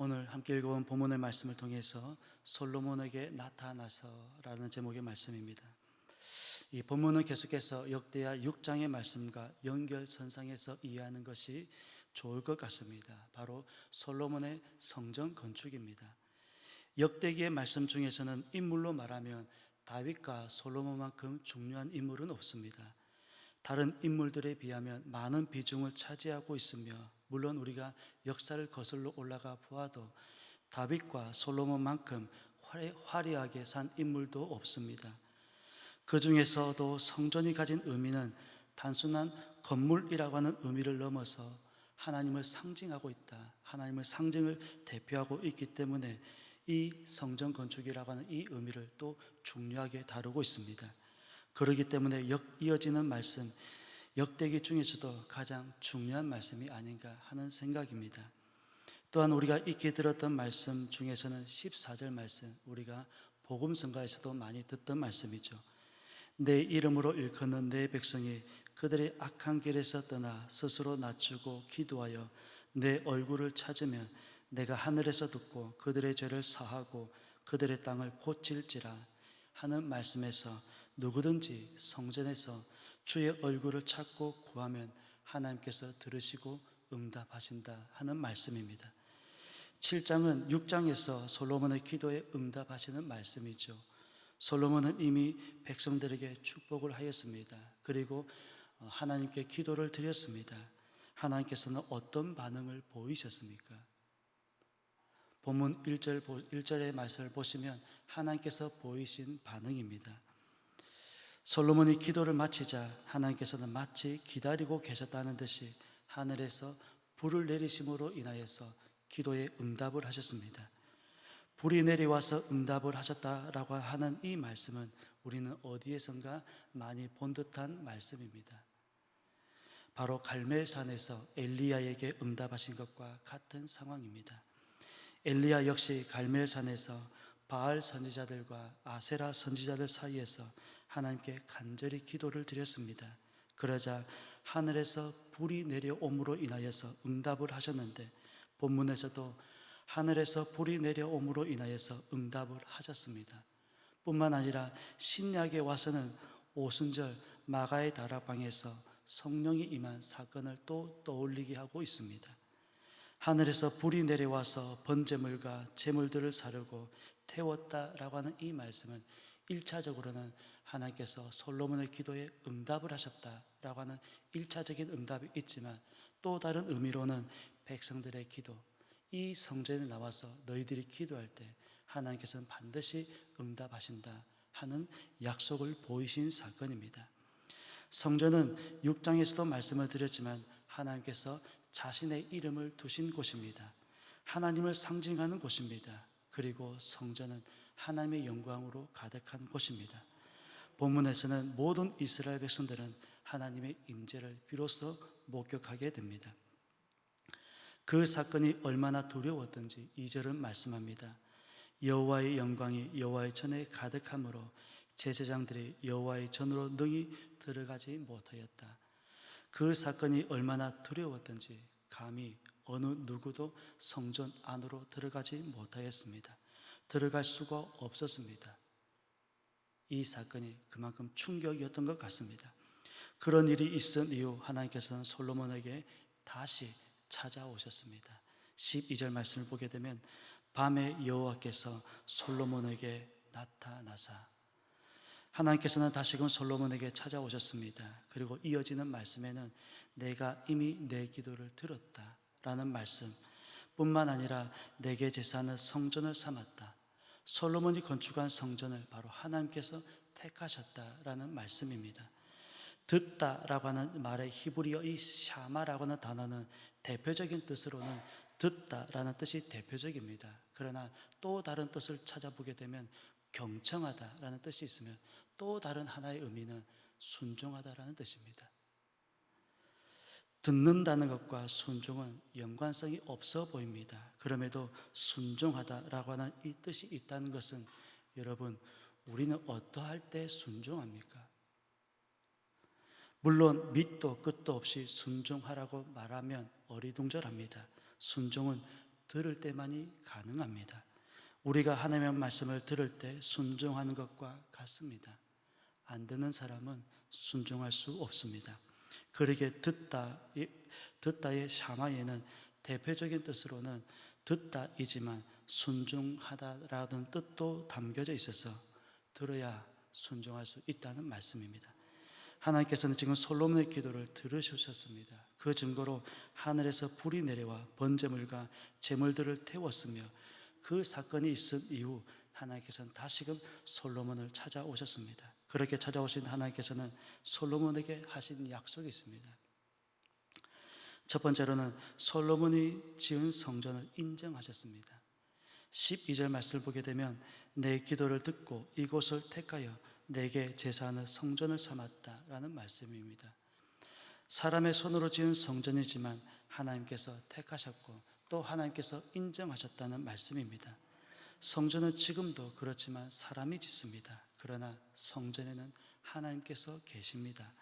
오늘 함께 읽어본 본문의 말씀을 통해서 솔로몬에게 나타나서라는 제목의 말씀입니다. 이 본문은 계속해서 역대하 6장의 말씀과 연결선상에서 이해하는 것이 좋을 것 같습니다. 바로 솔로몬의 성전 건축입니다. 역대기의 말씀 중에서는 인물로 말하면 다윗과 솔로몬만큼 중요한 인물은 없습니다. 다른 인물들에 비하면 많은 비중을 차지하고 있으며, 물론 우리가 역사를 거슬러 올라가 보아도 다윗과 솔로몬만큼 화려하게 산 인물도 없습니다. 그 중에서도 성전이 가진 의미는 단순한 건물이라고 하는 의미를 넘어서 하나님을 상징하고 있다, 하나님의 상징을 대표하고 있기 때문에 이 성전 건축이라고 하는 이 의미를 또 중요하게 다루고 있습니다. 그렇기 때문에 이어지는 말씀, 역대기 중에서도 가장 중요한 말씀이 아닌가 하는 생각입니다. 또한 우리가 익히 들었던 말씀 중에서는 14절 말씀, 우리가 복음성가에서도 많이 듣던 말씀이죠. 내 이름으로 일컫는 내 백성이 그들의 악한 길에서 떠나 스스로 낮추고 기도하여 내 얼굴을 찾으면 내가 하늘에서 듣고 그들의 죄를 사하고 그들의 땅을 고칠지라 하는 말씀에서 누구든지 성전에서 주의 얼굴을 찾고 구하면 하나님께서 들으시고 응답하신다 하는 말씀입니다. 7장은 6장에서 솔로몬의 기도에 응답하시는 말씀이죠. 솔로몬은 이미 백성들에게 축복을 하였습니다. 그리고 하나님께 기도를 드렸습니다. 하나님께서는 어떤 반응을 보이셨습니까? 본문 1절의 말씀을 보시면 하나님께서 보이신 반응입니다. 솔로몬이 기도를 마치자 하나님께서는 마치 기다리고 계셨다는 듯이 하늘에서 불을 내리심으로 인하여서 기도에 응답을 하셨습니다. 불이 내려와서 응답을 하셨다라고 하는 이 말씀은 우리는 어디에선가 많이 본 듯한 말씀입니다. 바로 갈멜산에서 엘리야에게 응답하신 것과 같은 상황입니다. 엘리야 역시 갈멜산에서 바알 선지자들과 아세라 선지자들 사이에서 하나님께 간절히 기도를 드렸습니다. 그러자 하늘에서 불이 내려옴으로 인하여서 응답을 하셨는데, 본문에서도 하늘에서 불이 내려옴으로 인하여서 응답을 하셨습니다. 뿐만 아니라 신약에 와서는 오순절 마가의 다락방에서 성령이 임한 사건을 또 떠올리게 하고 있습니다. 하늘에서 불이 내려와서 번제물과 제물들을 사르고 태웠다라고 하는 이 말씀은 1차적으로는 하나님께서 솔로몬의 기도에 응답을 하셨다라고 하는 1차적인 응답이 있지만, 또 다른 의미로는 백성들의 기도, 이 성전에 나와서 너희들이 기도할 때 하나님께서는 반드시 응답하신다 하는 약속을 보이신 사건입니다. 성전은 6장에서도 말씀을 드렸지만 하나님께서 자신의 이름을 두신 곳입니다. 하나님을 상징하는 곳입니다. 그리고 성전은 하나님의 영광으로 가득한 곳입니다. 본문에서는 모든 이스라엘 백성들은 하나님의 임재를 비로소 목격하게 됩니다. 그 사건이 얼마나 두려웠던지 2절은 말씀합니다. 여호와의 영광이 여호와의 전에 가득함으로 제사장들이 여호와의 전으로 능히 들어가지 못하였다. 그 사건이 얼마나 두려웠던지 감히 어느 누구도 성전 안으로 들어가지 못하였습니다. 들어갈 수가 없었습니다. 이 사건이 그만큼 충격이었던 것 같습니다. 그런 일이 있은 이후 하나님께서는 솔로몬에게 다시 찾아오셨습니다. 12절 말씀을 보게 되면 밤에 여호와께서 솔로몬에게 나타나사, 하나님께서는 다시금 솔로몬에게 찾아오셨습니다. 그리고 이어지는 말씀에는 내가 이미 내 기도를 들었다 라는 말씀 뿐만 아니라 내게 제사하는 성전을 삼았다, 솔로몬이 건축한 성전을 바로 하나님께서 택하셨다라는 말씀입니다. 듣다라고 하는 말의 히브리어 이 샤마라고 하는 단어는 대표적인 뜻으로는 듣다라는 뜻이 대표적입니다. 그러나 또 다른 뜻을 찾아보게 되면 경청하다라는 뜻이 있으면 또 다른 하나의 의미는 순종하다라는 뜻입니다. 듣는다는 것과 순종은 연관성이 없어 보입니다. 그럼에도 순종하다라고 하는 이 뜻이 있다는 것은, 여러분, 우리는 어떠할 때 순종합니까? 물론 밑도 끝도 없이 순종하라고 말하면 어리둥절합니다. 순종은 들을 때만이 가능합니다. 우리가 하나님의 말씀을 들을 때 순종하는 것과 같습니다. 안 듣는 사람은 순종할 수 없습니다. 그러기에 듣다의 샤마에는 대표적인 뜻으로는 듣다이지만 순종하다라는 뜻도 담겨져 있어서 들어야 순종할 수 있다는 말씀입니다. 하나님께서는 지금 솔로몬의 기도를 들으셨습니다. 그 증거로 하늘에서 불이 내려와 번제물과 제물들을 태웠으며 그 사건이 있은 이후 하나님께서는 다시금 솔로몬을 찾아오셨습니다. 그렇게 찾아오신 하나님께서는 솔로몬에게 하신 약속이 있습니다. 첫 번째로는 솔로몬이 지은 성전을 인정하셨습니다. 12절 말씀을 보게 되면 내 기도를 듣고 이곳을 택하여 내게 제사하는 성전을 삼았다라는 말씀입니다. 사람의 손으로 지은 성전이지만 하나님께서 택하셨고 또 하나님께서 인정하셨다는 말씀입니다. 성전은 지금도 그렇지만 사람이 짓습니다. 그러나 성전에는 하나님께서 계십니다.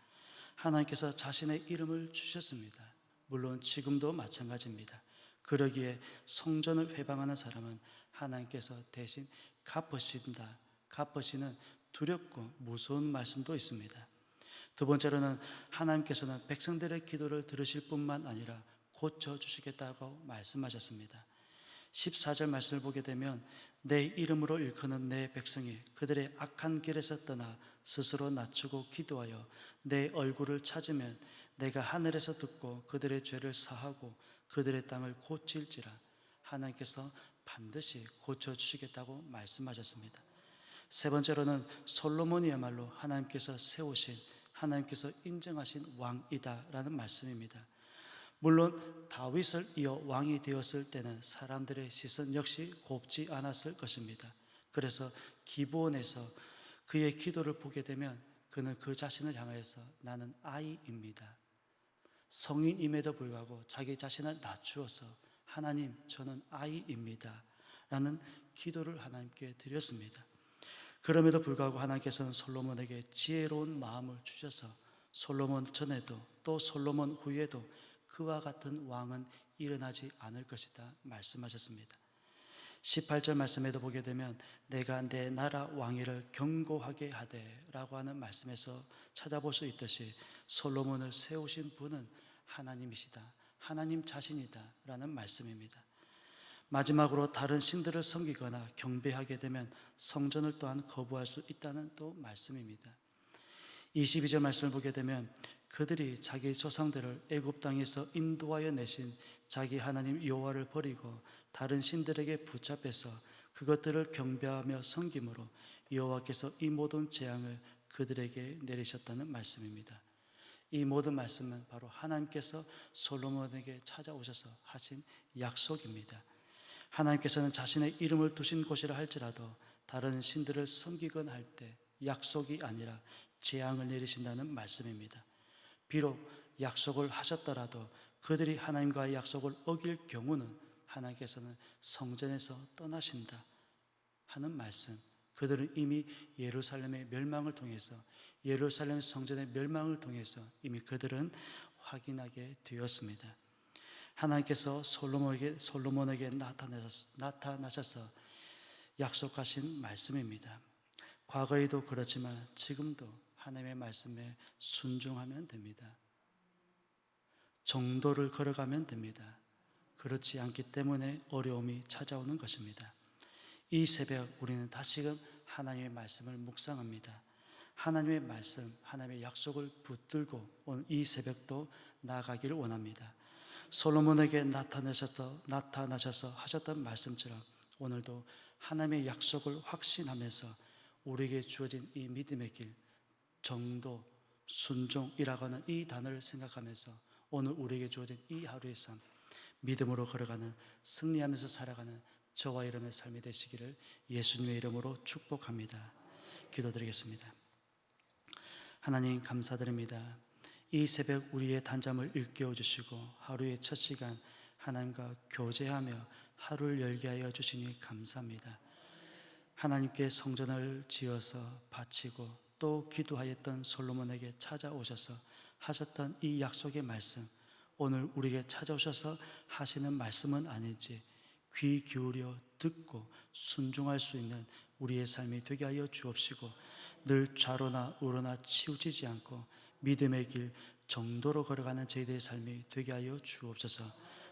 하나님께서 자신의 이름을 주셨습니다. 물론 지금도 마찬가지입니다. 그러기에 성전을 회방하는 사람은 하나님께서 대신 갚으신다. 갚으시는 두렵고 무서운 말씀도 있습니다. 두 번째로는 하나님께서는 백성들의 기도를 들으실 뿐만 아니라 고쳐주시겠다고 말씀하셨습니다. 14절 말씀을 보게 되면 내 이름으로 일컫는 내 백성이 그들의 악한 길에서 떠나 스스로 낮추고 기도하여 내 얼굴을 찾으면 내가 하늘에서 듣고 그들의 죄를 사하고 그들의 땅을 고칠지라. 하나님께서 반드시 고쳐주시겠다고 말씀하셨습니다. 세 번째로는 솔로몬이야말로 하나님께서 세우신, 하나님께서 인정하신 왕이다라는 말씀입니다. 물론 다윗을 이어 왕이 되었을 때는 사람들의 시선 역시 곱지 않았을 것입니다. 그래서 기브온에서 그의 기도를 보게 되면 그는 그 자신을 향해서 나는 아이입니다. 성인임에도 불구하고 자기 자신을 낮추어서 하나님 저는 아이입니다 라는 기도를 하나님께 드렸습니다. 그럼에도 불구하고 하나님께서는 솔로몬에게 지혜로운 마음을 주셔서 솔로몬 전에도 또 솔로몬 후에도 그와 같은 왕은 일어나지 않을 것이다 말씀하셨습니다. 18절 말씀에도 보게 되면 내가 내 나라 왕위를 견고하게 하되 라고 하는 말씀에서 찾아볼 수 있듯이 솔로몬을 세우신 분은 하나님이시다, 하나님 자신이다 라는 말씀입니다. 마지막으로 다른 신들을 섬기거나 경배하게 되면 성전을 또한 거부할 수 있다는 또 말씀입니다. 22절 말씀을 보게 되면 그들이 자기 조상들을 애굽 땅에서 인도하여 내신 자기 하나님 여호와를 버리고 다른 신들에게 붙잡혀서 그것들을 경배하며 섬김으로 여호와께서 이 모든 재앙을 그들에게 내리셨다는 말씀입니다. 이 모든 말씀은 바로 하나님께서 솔로몬에게 찾아오셔서 하신 약속입니다. 하나님께서는 자신의 이름을 두신 곳이라 할지라도 다른 신들을 섬기거나 할 때 약속이 아니라 재앙을 내리신다는 말씀입니다. 비록 약속을 하셨더라도 그들이 하나님과의 약속을 어길 경우는 하나님께서는 성전에서 떠나신다 하는 말씀, 그들은 이미 예루살렘의 멸망을 통해서, 예루살렘 성전의 멸망을 통해서 이미 그들은 확인하게 되었습니다. 하나님께서 솔로몬에게 나타나셔서 약속하신 말씀입니다. 과거에도 그렇지만 지금도 하나님의 말씀에 순종하면 됩니다. 정도를 걸어가면 됩니다. 그렇지 않기 때문에 어려움이 찾아오는 것입니다. 이 새벽 우리는 다시금 하나님의 말씀을 묵상합니다. 하나님의 말씀, 하나님의 약속을 붙들고 오늘 이 새벽도 나아가기를 원합니다. 솔로몬에게 나타나셔서 하셨던 말씀처럼 오늘도 하나님의 약속을 확신하면서 우리에게 주어진 이 믿음의 길, 정도, 순종이라고 하는 이 단어를 생각하면서 오늘 우리에게 주어진 이 하루의 삶, 믿음으로 걸어가는, 승리하면서 살아가는 저와 여러분의 삶이 되시기를 예수님의 이름으로 축복합니다. 기도드리겠습니다. 하나님 감사드립니다. 이 새벽 우리의 단잠을 일깨워 주시고 하루의 첫 시간 하나님과 교제하며 하루를 열게 하여 주시니 감사합니다. 하나님께 성전을 지어서 바치고 또 기도하였던 솔로몬에게 찾아오셔서 하셨던 이 약속의 말씀, 오늘 우리에게 찾아오셔서 하시는 말씀은 아닐지 귀 기울여 듣고 순종할 수 있는 우리의 삶이 되게 하여 주옵시고, 늘 좌로나 우로나 치우치지 않고 믿음의 길 정도로 걸어가는 저희들의 삶이 되게 하여 주옵소서.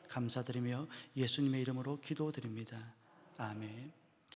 감사드리며 예수님의 이름으로 기도드립니다. 아멘.